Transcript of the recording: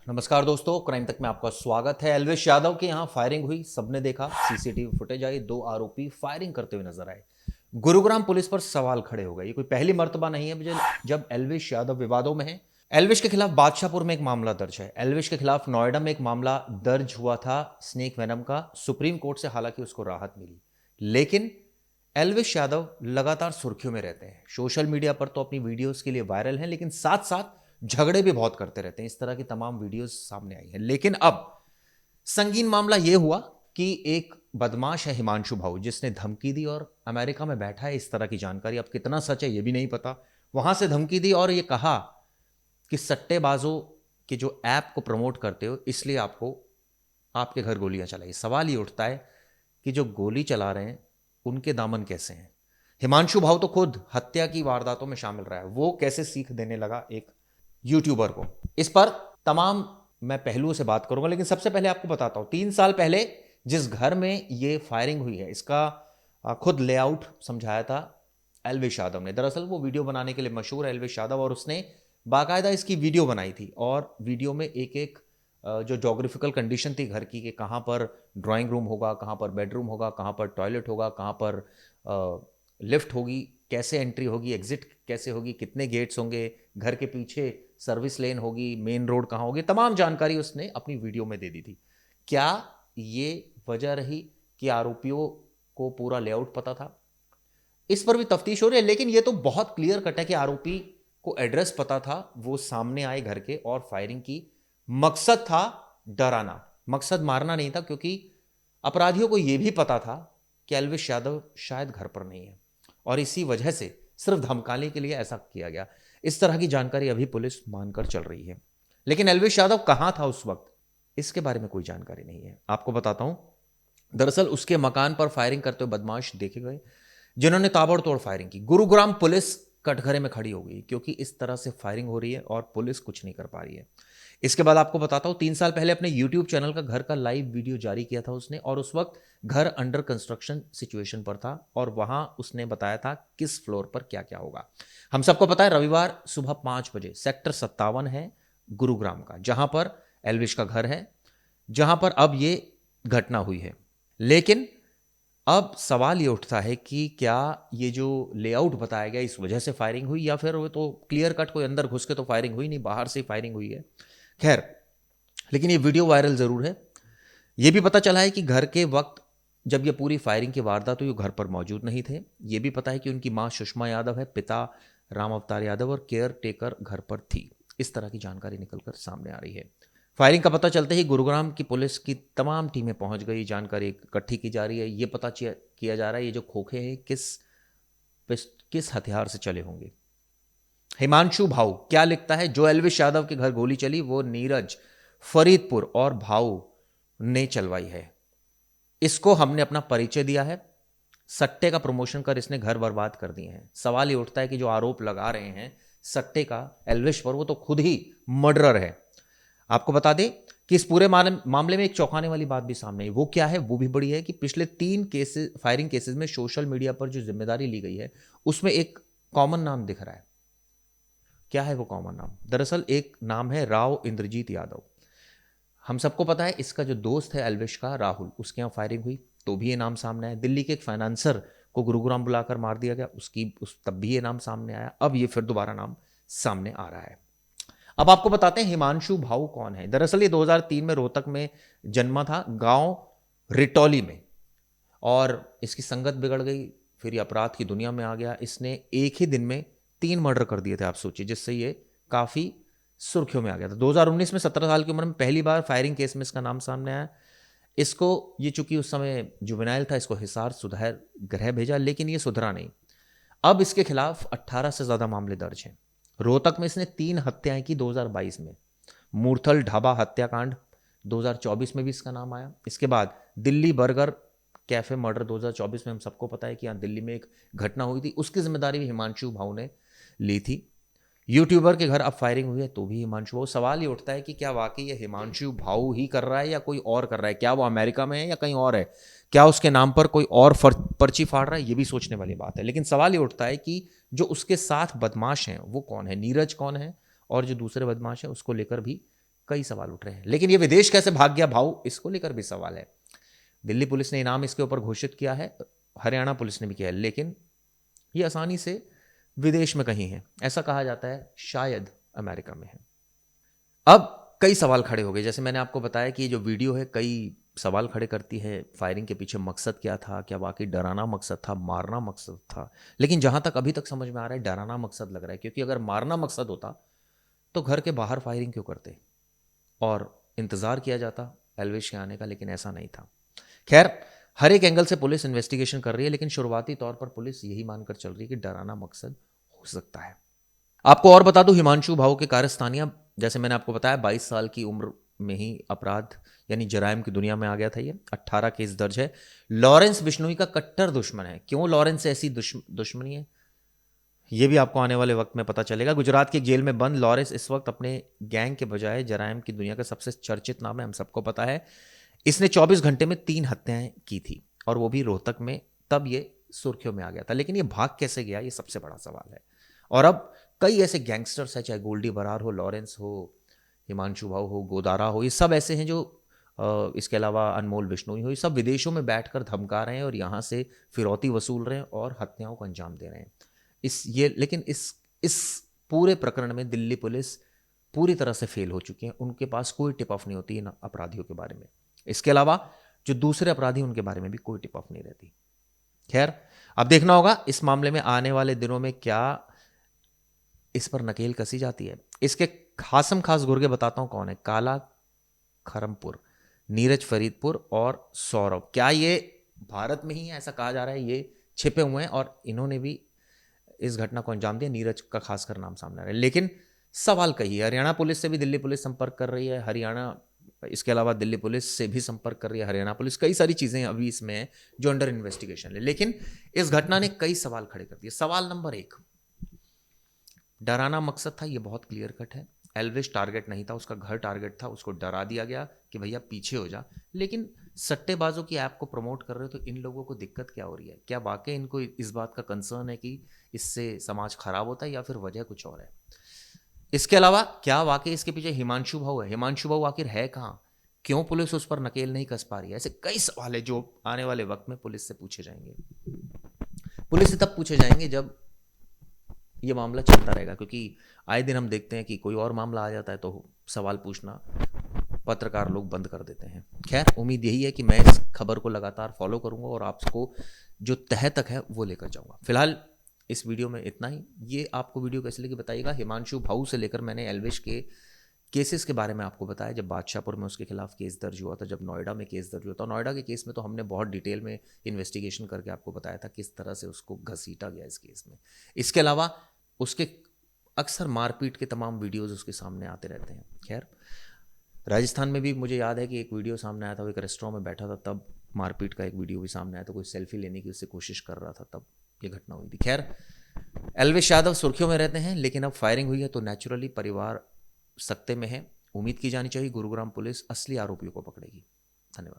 नमस्कार दोस्तों, क्राइम तक में आपका स्वागत है। एल्विश यादव के यहाँ फायरिंग हुई, सबने देखा। सीसीटीवी फुटेज आई, 2 आरोपी फायरिंग करते हुए नजर आए। गुरुग्राम पुलिस पर सवाल खड़े हो गए। ये कोई पहली मर्तबा नहीं है जब एल्विश यादव विवादों में है। एल्विश के खिलाफ बादशाहपुर में एक मामला दर्ज है। एल्विश के खिलाफ नोएडा में एक मामला दर्ज हुआ था स्नेक वेनम का। सुप्रीम कोर्ट से हालांकि उसको राहत मिली, लेकिन एल्विश यादव लगातार सुर्खियों में रहते हैं। सोशल मीडिया पर तो अपनी वीडियोस के लिए वायरल हैं, लेकिन साथ साथ झगड़े भी बहुत करते रहते हैं। इस तरह की तमाम वीडियोस सामने आई हैं। लेकिन अब संगीन मामला यह हुआ कि एक बदमाश है हिमांशु भाऊ, जिसने धमकी दी और अमेरिका में बैठा है। इस तरह की जानकारी अब कितना सच है यह भी नहीं पता। वहां से धमकी दी और यह कहा कि सट्टेबाजों के जो ऐप को प्रमोट करते हो, इसलिए आपको आपके घर गोलियां चलाई। सवाल ये उठता है कि जो गोली चला रहे हैं उनके दामन कैसे हैं। हिमांशु भाऊ तो खुद हत्या की वारदातों में शामिल रहा है। वो कैसे सीख देने लगा एक यूट्यूबर को, इस पर तमाम मैं पहलुओं से बात करूंगा। लेकिन सबसे पहले आपको बताता हूं, 3 साल पहले जिस घर में ये फायरिंग हुई है, इसका खुद लेआउट समझाया था एल्विश यादव ने। दरअसल वो वीडियो बनाने के लिए मशहूर है एल्विश यादव, और उसने बाकायदा इसकी वीडियो बनाई थी। और वीडियो में एक एक जो जोग्राफिकल कंडीशन थी घर की, कि कहाँ पर ड्राइंग रूम होगा, कहाँ पर बेडरूम होगा, कहाँ पर टॉयलेट होगा, कहाँ पर लिफ्ट होगी, कैसे एंट्री होगी, एग्जिट कैसे होगी, कितने गेट्स होंगे, घर के पीछे सर्विस लेन होगी, मेन रोड कहाँ होगी, तमाम जानकारी उसने अपनी वीडियो में दे दी थी। क्या ये वजह रही कि आरोपियों को पूरा लेआउट पता था? इस पर भी तफ्तीश हो रही है। लेकिन ये तो बहुत क्लियर कट है कि आरोपी को एड्रेस पता था, वो सामने आए घर के और फायरिंग की। मकसद था डराना, मकसद मारना नहीं था, क्योंकि अपराधियों को यह भी पता था कि एल्विश यादव शायद घर पर नहीं है, और इसी वजह से सिर्फ धमकाने के लिए ऐसा किया गया। इस तरह की जानकारी अभी पुलिस मानकर चल रही है। लेकिन एल्विश यादव कहां था उस वक्त, इसके बारे में कोई जानकारी नहीं है। आपको बताता हूं, दरअसल उसके मकान पर फायरिंग करते हुए बदमाश देखे गए, जिन्होंने ताबड़तोड़ फायरिंग की। गुरुग्राम पुलिस कटघरे में खड़ी हो गई, क्योंकि इस तरह से फायरिंग हो रही है और पुलिस कुछ नहीं कर पा रही है। इसके बाद आपको बताता हूं, 3 साल पहले अपने यूट्यूब चैनल का घर का लाइव वीडियो जारी किया था उसने, और उस वक्त घर अंडर कंस्ट्रक्शन सिचुएशन पर था, और वहां उसने बताया था किस फ्लोर पर क्या क्या होगा। हम सबको पता है रविवार सुबह 5 बजे सेक्टर 57 है गुरुग्राम का, जहां पर एल्विश का घर है, जहां पर अब ये घटना हुई है। लेकिन अब सवाल ये उठता है कि क्या ये जो लेआउट बताया गया इस वजह से फायरिंग हुई, या फिर वो तो क्लियर कट कोई अंदर घुस के तो फायरिंग हुई नहीं, बाहर से फायरिंग हुई है। खैर, लेकिन ये वीडियो वायरल जरूर है। ये भी पता चला है कि घर के वक्त जब ये पूरी फायरिंग की वारदात हुई, घर पर मौजूद नहीं थे। ये भी पता है कि उनकी मां सुषमा यादव है, पिता राम अवतार यादव और केयर टेकर घर पर थी। इस तरह की जानकारी निकलकर सामने आ रही है। फायरिंग का पता चलते ही गुरुग्राम की पुलिस की तमाम टीमें पहुंच गई। जानकारी इकट्ठी की जा रही है। ये पता किया जा रहा है ये जो खोखे हैं किस हथियार से चले होंगे। हिमांशु भाऊ क्या लिखता है, जो एल्विश यादव के घर गोली चली वो नीरज फरीदपुर और भाऊ ने चलवाई है। इसको हमने अपना परिचय दिया है, सट्टे का प्रमोशन कर इसने घर बर्बाद कर दिए हैं। सवाल ये उठता है कि जो आरोप लगा रहे हैं सट्टे का एल्विश पर, वो तो खुद ही मर्डरर है। आपको बता दें कि इस पूरे मामले में एक चौंकाने वाली बात भी सामने आई। वो क्या है, वो भी बड़ी है कि पिछले 3 केसेस फायरिंग केसेस में सोशल मीडिया पर जो जिम्मेदारी ली गई है, उसमें एक कॉमन नाम दिख रहा है। क्या है वो कॉमन नाम? दरअसल एक नाम है राव इंद्रजीत यादव। हम सबको पता है इसका जो दोस्त है एल्विश का, राहुल, उसके यहाँ फायरिंग हुई तो भी ये नाम सामने आया। दिल्ली के एक फाइनेंसर को गुरुग्राम बुलाकर मार दिया गया, तब भी ये नाम सामने आया। अब ये फिर दोबारा नाम सामने आ रहा है। अब आपको बताते हैं हिमांशु भाऊ कौन है। दरअसल ये 2003 में रोहतक में जन्मा था, गांव रिटौली में, और इसकी संगत बिगड़ गई, फिर ये अपराध की दुनिया में आ गया। इसने एक ही दिन में 3 मर्डर कर दिए थे, आप सोचिए, जिससे ये काफी सुर्खियों में आ गया था। 2019 में 17 साल की उम्र में पहली बार फायरिंग केस में इसका नाम सामने आया। इसको, ये चूंकि उस समय जुवेनाइल था, इसको हिसार सुधार गृह भेजा, लेकिन ये सुधरा नहीं। अब इसके खिलाफ 18 से ज्यादा मामले दर्ज हैं। रोहतक में इसने 3 हत्याएं की 2022 में। मूर्थल ढाबा हत्याकांड 2024 में भी इसका नाम आया। इसके बाद दिल्ली बर्गर कैफे मर्डर 2024 में, हम सबको पता है कि यहाँ दिल्ली में एक घटना हुई थी, उसकी जिम्मेदारी भी हिमांशु भाऊ ने ली थी। यूट्यूबर के घर अब फायरिंग हुई है तो भी हिमांशु भाऊ। सवाल ये उठता है कि क्या वाकई ये हिमांशु भाऊ ही कर रहा है या कोई और कर रहा है? क्या वो अमेरिका में है या कहीं और है? क्या उसके नाम पर कोई और पर्ची फाड़ रहा है? ये भी सोचने वाली बात है। लेकिन सवाल ये उठता है कि जो उसके साथ बदमाश हैं वो कौन है, नीरज कौन है, और जो दूसरे बदमाश हैं उसको लेकर भी कई सवाल उठ रहे हैं। लेकिन ये विदेश कैसे भाग गया भाव, इसको लेकर भी सवाल है। दिल्ली पुलिस ने इनाम इसके ऊपर घोषित किया है, हरियाणा पुलिस ने भी किया है, लेकिन ये आसानी से विदेश में कहीं है। ऐसा कहा जाता है शायद अमेरिका में है। अब कई सवाल खड़े हो गए। जैसे मैंने आपको बताया कि ये जो वीडियो है कई सवाल खड़े करती है। फायरिंग के पीछे मकसद क्या था, क्या वाकई डराना मकसद था, मारना मकसद था? लेकिन जहां तक अभी तक समझ में आ रहा है डराना मकसद लग रहा है, क्योंकि अगर मारना मकसद होता तो घर के बाहर फायरिंग क्यों करते और इंतजार किया जाता एल्विश के आने का, लेकिन ऐसा नहीं था। खैर, हर एक एंगल से पुलिस इन्वेस्टिगेशन कर रही है, लेकिन शुरुआती तौर पर पुलिस यही मानकर चल रही है कि डराना मकसद हो सकता है। आपको और बता दूं, हिमांशु भाऊ के कारस्तानिया, जैसे मैंने आपको बताया 22 साल की उम्र में ही अपराध यानी जराइम की दुनिया में आ गया था। ये 18 केस दर्ज है। लॉरेंस बिश्नोई का कट्टर दुश्मन है। क्यों लॉरेंस से ऐसी दुश्मनी है, ये भी आपको आने वाले वक्त में पता चलेगा। गुजरात की जेल में बंद लॉरेंस इस वक्त अपने गैंग के बजाय जराइम की दुनिया का सबसे चर्चित नाम है, हम सबको पता है। इसने 24 घंटे में 3 हत्याएं की थी, और वो भी रोहतक में। तब ये सुर्खियों में आ गया था। लेकिन ये भाग कैसे गया, ये सबसे बड़ा सवाल है। और अब कई ऐसे गैंगस्टर्स हैं, चाहे गोल्डी बरार हो, लॉरेंस हो, हिमांशु भाऊ हो, गोदारा हो, ये सब ऐसे हैं जो इसके अलावा अनमोल बिश्नोई हो, ये सब विदेशों में बैठकर धमका रहे हैं और यहाँ से फिरौती वसूल रहे हैं और हत्याओं को अंजाम दे रहे हैं। लेकिन इस पूरे प्रकरण में दिल्ली पुलिस पूरी तरह से फेल हो चुकी है। उनके पास कोई टिप ऑफ नहीं होती इन अपराधियों के बारे में। इसके अलावा जो दूसरे अपराधी उनके बारे में भी कोई टिप ऑफ नहीं रहती। खैर, अब देखना होगा इस मामले में आने वाले दिनों में क्या इस पर नकेल कसी जाती है। इसके खासम खास गुर्गे बताता हूं कौन है। काला खरमपुर, नीरज फरीदपुर और सौरभ, क्या ये भारत में ही है? ऐसा कहा जा रहा है ये छिपे हुए हैं और इन्होंने भी इस घटना को अंजाम दिया। नीरज का खासकर नाम सामने आ रहा है। लेकिन सवाल कही है, हरियाणा पुलिस से भी दिल्ली पुलिस संपर्क कर रही है। हरियाणा, इसके अलावा दिल्ली पुलिस से भी संपर्क कर रही है हरियाणा पुलिस। कई सारी चीजें अभी इसमें हैं जो अंडर इन्वेस्टिगेशन है। लेकिन इस घटना ने कई सवाल खड़े कर दिए। सवाल नंबर 1, डराना मकसद था, ये बहुत क्लियर कट है। एल्विश टारगेट नहीं था, उसका घर टारगेट था। उसको डरा दिया गया कि भैया पीछे हो जा। लेकिन सट्टेबाजों की ऐप को प्रमोट कर रहे हो तो इन लोगों को दिक्कत क्या हो रही है? क्या वाकई इनको इस बात का कंसर्न है कि इससे समाज खराब होता है, या फिर वजह कुछ और है? इसके अलावा क्या वाकई इसके पीछे हिमांशु भाऊ है? हिमांशु भाऊ आखिर है कहाँ? क्यों पुलिस उस पर नकेल नहीं कस पा रही है? ऐसे कई सवाल है जो आने वाले वक्त में पुलिस से पूछे जाएंगे। पुलिस से तब पूछे जाएंगे जब ये मामला चलता रहेगा, क्योंकि आए दिन हम देखते हैं कि कोई और मामला आ जाता है तो सवाल पूछना पत्रकार लोग बंद कर देते हैं। खैर, उम्मीद यही है कि मैं इस खबर को लगातार फॉलो करूंगा और आपको जो तह तक है वो लेकर जाऊंगा। फिलहाल इस वीडियो में इतना ही। ये आपको वीडियो कैसे लगी बताइएगा। हिमांशु भाऊ से लेकर मैंने एल्विश के केसेस के बारे में आपको बताया। जब बादशाहपुर में उसके खिलाफ केस दर्ज हुआ था, जब नोएडा में केस दर्ज हुआ था, नोएडा के केस में तो हमने बहुत डिटेल में इन्वेस्टिगेशन करके आपको बताया था किस तरह से उसको घसीटा गया इस केस में। इसके अलावा उसके अक्सर मारपीट के तमाम वीडियोस उसके सामने आते रहते हैं। खैर, राजस्थान में भी मुझे याद है कि एक वीडियो सामने आया था, वो एक रेस्टोरेंट में बैठा था, तब मारपीट का एक वीडियो भी सामने आया था। कोई सेल्फी लेने की उससे कोशिश कर रहा था, तब ये घटना हुई थी। खैर, एल्विश यादव सुर्खियों में रहते हैं, लेकिन अब फायरिंग हुई है तो नेचुरली परिवार सकते में है। उम्मीद की जानी चाहिए गुरुग्राम पुलिस असली आरोपियों को पकड़ेगी। धन्यवाद।